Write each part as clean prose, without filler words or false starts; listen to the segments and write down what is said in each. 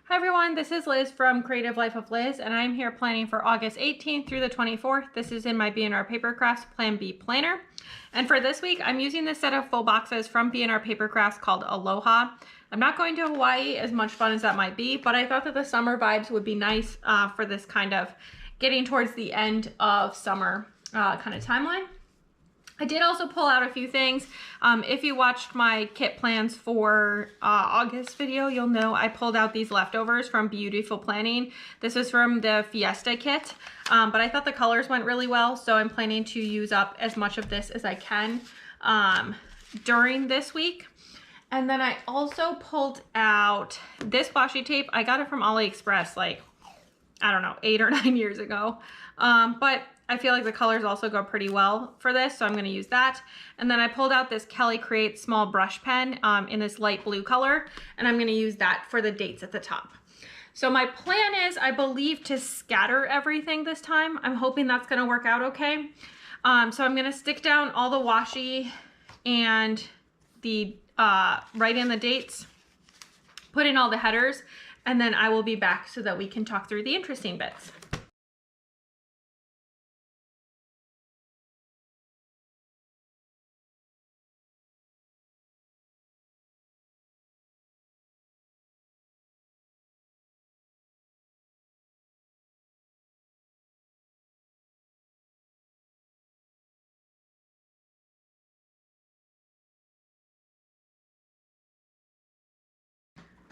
Hi everyone, this is Liz from Creative Life of Liz, and I'm here planning for August 18th through the 24th. This is in my B&R Paper Crafts Plan B planner. And for this week, I'm using this set of full boxes from B&R Paper Crafts called Aloha. I'm not going to Hawaii, as much fun as that might be, but I thought that the summer vibes would be nice for this kind of getting towards the end of summer kind of timeline. I did also pull out a few things. If you watched my kit plans for August video, you'll know I pulled out these leftovers from Beautiful Planning. This is from the Fiesta kit, but I thought the colors went really well, so I'm planning to use up as much of this as I can during this week. And then I also pulled out this washi tape. I got it from AliExpress like, I don't know, 8 or 9 years ago. But I feel like the colors also go pretty well for this, so I'm going to use that. And then I pulled out this Kelly Create small brush pen in this light blue color, and I'm going to use that for the dates at the top. So my plan is, I believe, to scatter everything this time. I'm hoping that's going to work out okay. So I'm going to stick down all the washi and the write in the dates, put in all the headers, and then I will be back so that we can talk through the interesting bits.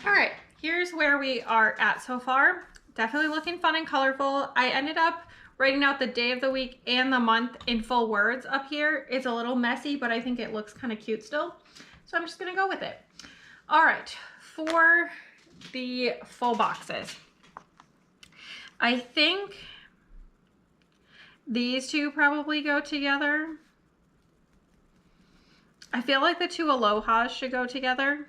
All right, here's where we are at so far. Definitely looking fun and colorful. I ended up writing out the day of the week and the month in full words up here. It's a little messy, but I think it looks kind of cute still. So I'm just gonna go with it. All right, for the full boxes, I think these two probably go together. I feel like the two Alohas should go together.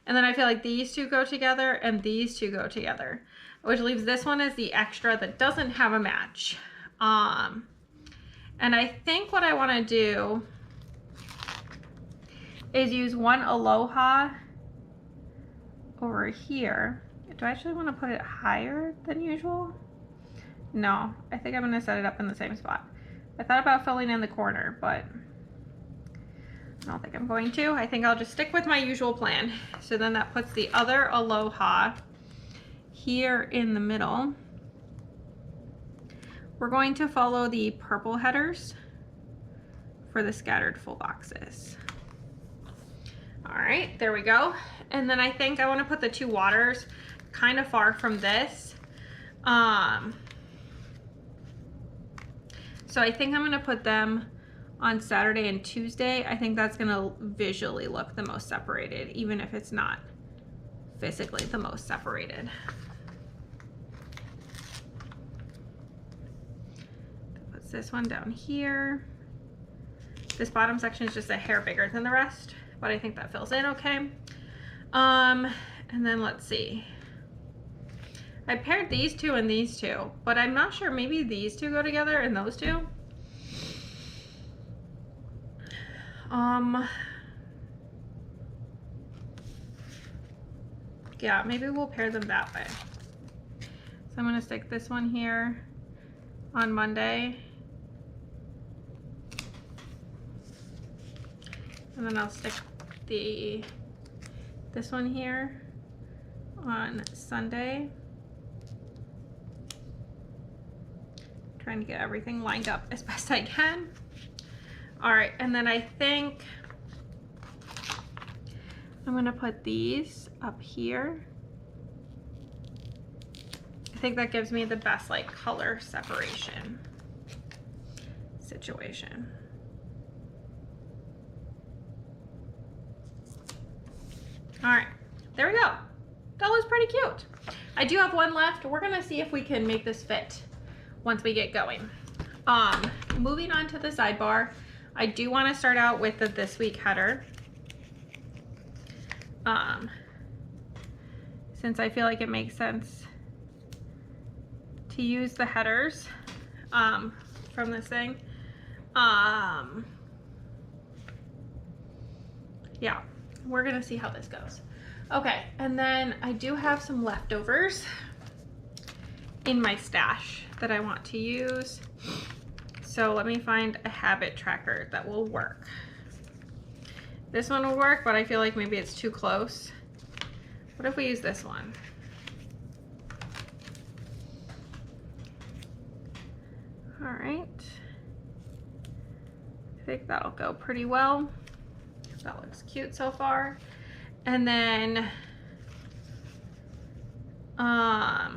And then I feel like these two go together and these two go together, which leaves this one as the extra that doesn't have a match. And I think what I want to do is use one Aloha over here. Do I actually want to put it higher than usual? No, I think I'm going to set it up in the same spot. I thought about filling in the corner, but I don't think I'm going to. I think I'll just stick with my usual plan. So then that puts the other Aloha here in the middle. We're going to follow the purple headers for the scattered full boxes. All right, there we go. And then I think I want to put the two waters kind of far from this. So I think I'm going to put them on Saturday and Tuesday. I think that's gonna visually look the most separated, even if it's not physically the most separated. Puts this one down here. This bottom section is just a hair bigger than the rest, but I think that fills in okay. And then let's see. I paired these two and these two, but I'm not sure, maybe these two go together and those two. Yeah, maybe we'll pair them that way. So I'm going to stick this one here on Monday. And then I'll stick this one here on Sunday. Trying to get everything lined up as best I can. All right, and then I think I'm gonna put these up here. I think that gives me the best like color separation situation. All right, there we go. That was pretty cute. I do have one left. We're gonna see if we can make this fit once we get going. Moving on to the sidebar, I do want to start out with the this week header. Since I feel like it makes sense to use the headers from this thing. Yeah, we're gonna see how this goes. Okay, and then I do have some leftovers in my stash that I want to use. So let me find a habit tracker that will work. This one will work, but I feel like maybe it's too close. What if we use this one? All right. I think that'll go pretty well. That looks cute so far. And then I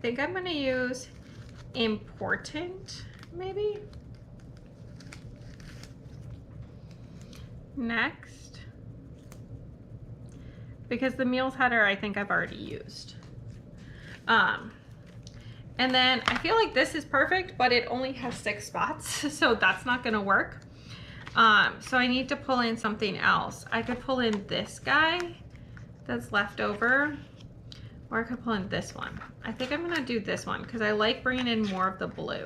think I'm gonna use important, maybe. Next. Because the meals header I think I've already used. And then I feel like this is perfect, but it only has 6 spots, so that's not gonna work. So I need to pull in something else. I could pull in this guy that's left over, or I could pull in this one. I think I'm gonna do this one because I like bringing in more of the blue.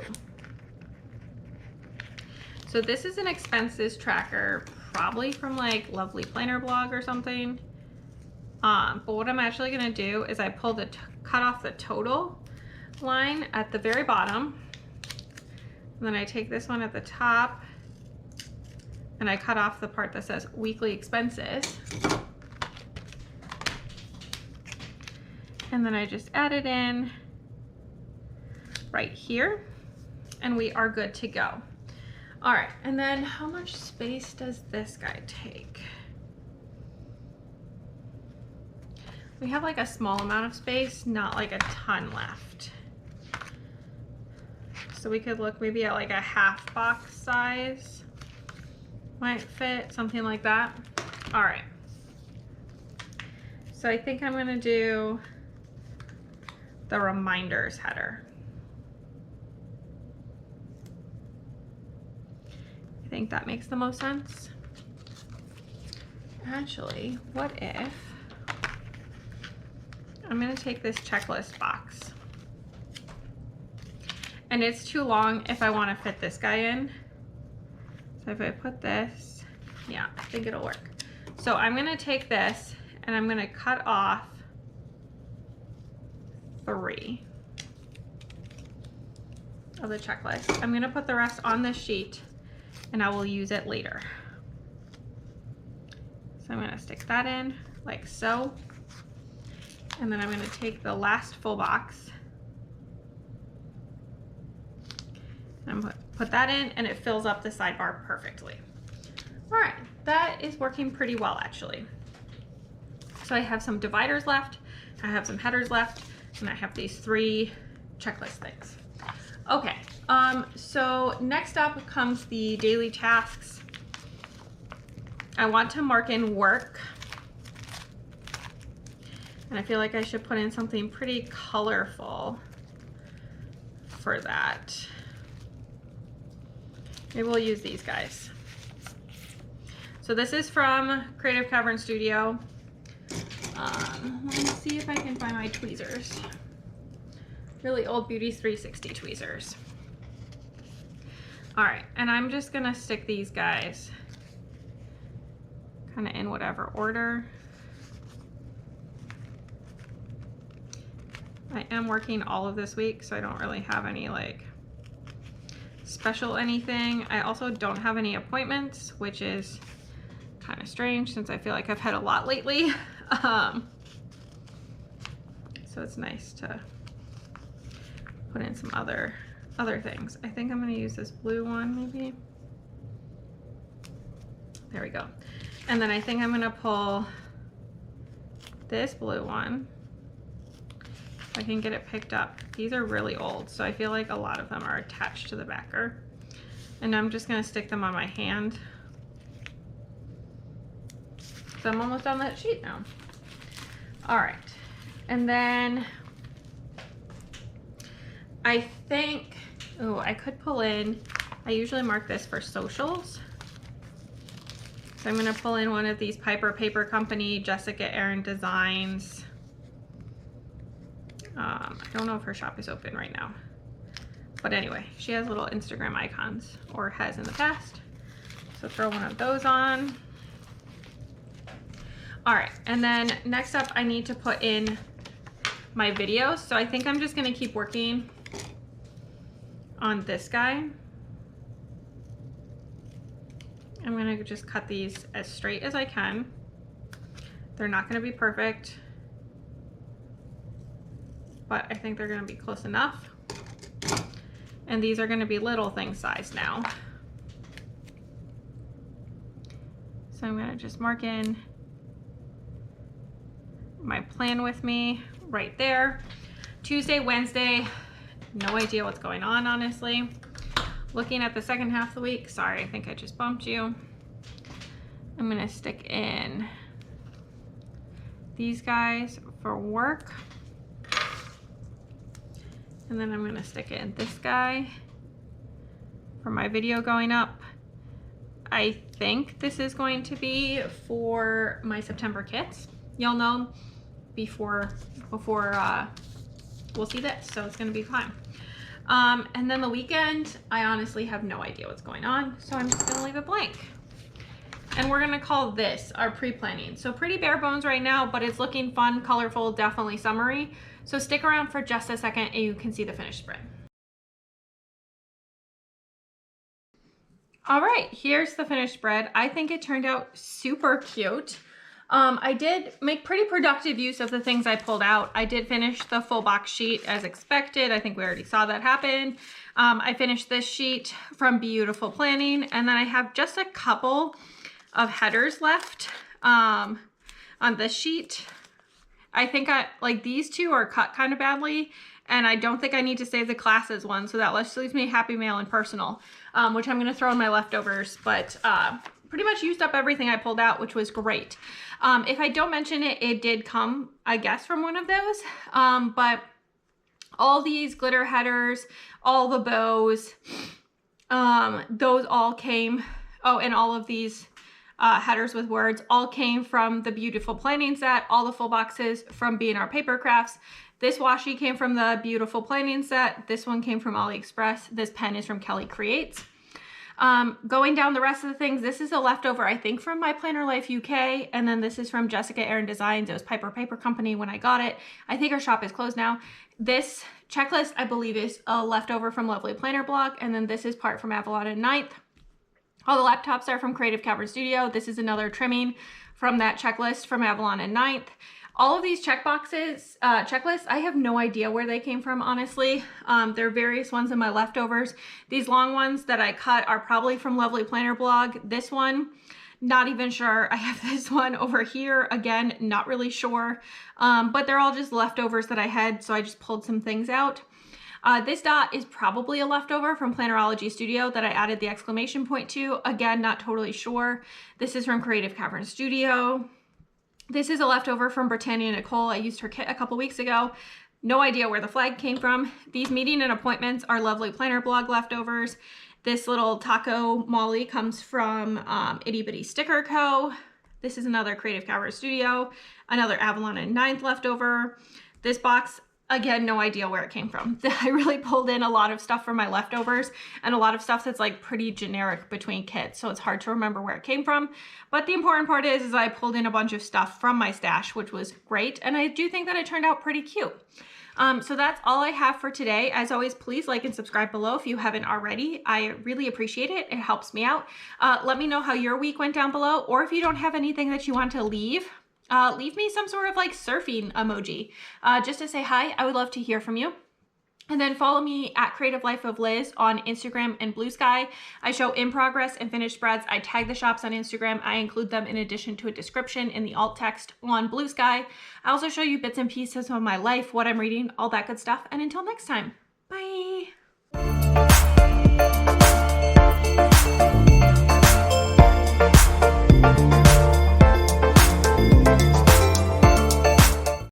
So this is an expenses tracker, probably from like Lovely Planner blog or something. But what I'm actually gonna do is I pull cut off the total line at the very bottom. And then I take this one at the top and I cut off the part that says weekly expenses. And then I just add it in right here and we are good to go. All right, and then how much space does this guy take? We have like a small amount of space, not like a ton left. So we could look maybe at like a half box size. Might fit, something like that. All right. So I think I'm gonna do the reminders header. I think that makes the most sense. Actually, what if I'm gonna take this checklist box, and it's too long if I wanna fit this guy in. So if I put this, yeah, I think it'll work. So I'm gonna take this and I'm gonna cut off 3 of the checklist. I'm gonna put the rest on this sheet and I will use it later. So I'm gonna stick that in like so. And then I'm gonna take the last full box and put that in, and it fills up the sidebar perfectly. All right, that is working pretty well actually. So I have some dividers left, I have some headers left, and I have these 3 checklist things. Okay, so next up comes the daily tasks. I want to mark in work, and I feel like I should put in something pretty colorful for that. Maybe we'll use these guys. So this is from Creative Cavern Studio. Let me see if I can find my tweezers. Really old Beauty 360 tweezers. All right, and I'm just gonna stick these guys kind of in whatever order. I am working all of this week, so I don't really have any like special anything. I also don't have any appointments, which is kind of strange since I feel like I've had a lot lately. So it's nice to put in some other things. I think I'm gonna use this blue one maybe. There we go. And then I think I'm gonna pull this blue one. If I can get it picked up. These are really old, so I feel like a lot of them are attached to the backer. And I'm just gonna stick them on my hand. So I'm almost on that sheet now. All right, and then I think, oh, I could pull in, I usually mark this for socials. So I'm gonna pull in one of these Piper Paper Company, Jessica Aaron Designs. I don't know if her shop is open right now, But anyway, she has little Instagram icons, or has in the past. So throw one of those on. All right, and then next up I need to put in my videos. So I think I'm just gonna keep working on this guy. I'm gonna just cut these as straight as I can. They're not gonna be perfect, but I think they're gonna be close enough. And these are gonna be little thing size now. So I'm gonna just mark in my plan with me right there. Tuesday, Wednesday, no idea what's going on, honestly. Looking at the second half of the week, sorry, I think I just bumped you. I'm gonna stick in these guys for work. And then I'm gonna stick in this guy for my video going up. I think this is going to be for my September kits. You'll know before we'll see this, so it's gonna be fine. And then the weekend, I honestly have no idea what's going on, so I'm just gonna leave it blank. And we're gonna call this our pre-planning. So pretty bare bones right now, but it's looking fun, colorful, definitely summery. So stick around for just a second and you can see the finished spread. All right, here's the finished spread. I think it turned out super cute. I did make pretty productive use of the things I pulled out. I did finish the full box sheet as expected. I think we already saw that happen. I finished this sheet from Beautiful Planning, and then I have just a couple of headers left on this sheet. I think like these two are cut kind of badly, and I don't think I need to save the classes one, so that just leaves me Happy Mail and Personal, which I'm gonna throw in my leftovers, but pretty much used up everything I pulled out, which was great. If I don't mention it, it did come, I guess, from one of those, but all these glitter headers, all the bows, those all came, oh, and all of these headers with words all came from the Beautiful Planning set, all the full boxes from B&R Paper Crafts. This washi came from the Beautiful Planning set. This one came from AliExpress. This pen is from Kelly Creates. Going down the rest of the things, this is a leftover, I think, from My Planner Life UK, and then this is from Jessica Aaron Designs. It was Piper Paper Company when I got it. I think our shop is closed now. This checklist, I believe, is a leftover from Lovely Planner Blog, and then this is part from Avalon and Ninth. All the laptops are from Creative Cavern Studio. This is another trimming from that checklist from Avalon and Ninth. All of these checkboxes, checklists, I have no idea where they came from, honestly. There are various ones in my leftovers. These long ones that I cut are probably from Lovely Planner Blog. This one, not even sure. I have this one over here. Again, not really sure. But they're all just leftovers that I had, so I just pulled some things out. This dot is probably a leftover from Plannerology Studio that I added the exclamation point to. Again, not totally sure. This is from Creative Cavern Studio. This is a leftover from Britannia Nicole. I used her kit a couple weeks ago. No idea where the flag came from. These meeting and appointments are Lovely Planner Blog leftovers. This little taco molly comes from Itty Bitty Sticker Co. This is another Creative Cavern Studio, another Avalon and Ninth leftover. This box, again, no idea where it came from. I really pulled in a lot of stuff from my leftovers and a lot of stuff that's like pretty generic between kits, so it's hard to remember where it came from. But the important part is I pulled in a bunch of stuff from my stash, which was great, and I do think that it turned out pretty cute. So that's all I have for today. As always, please like and subscribe below if you haven't already. I really appreciate it. It helps me out. Let me know how your week went down below, or if you don't have anything that you want to leave me some sort of like surfing emoji just to say hi. I would love to hear from you. And then follow me at Creative Life of Liz on Instagram and Blue Sky. I show in progress and finished spreads. I tag the shops on Instagram. I include them in addition to a description in the alt text on Blue Sky. I also show you bits and pieces of my life, what I'm reading, all that good stuff. And until next time, bye.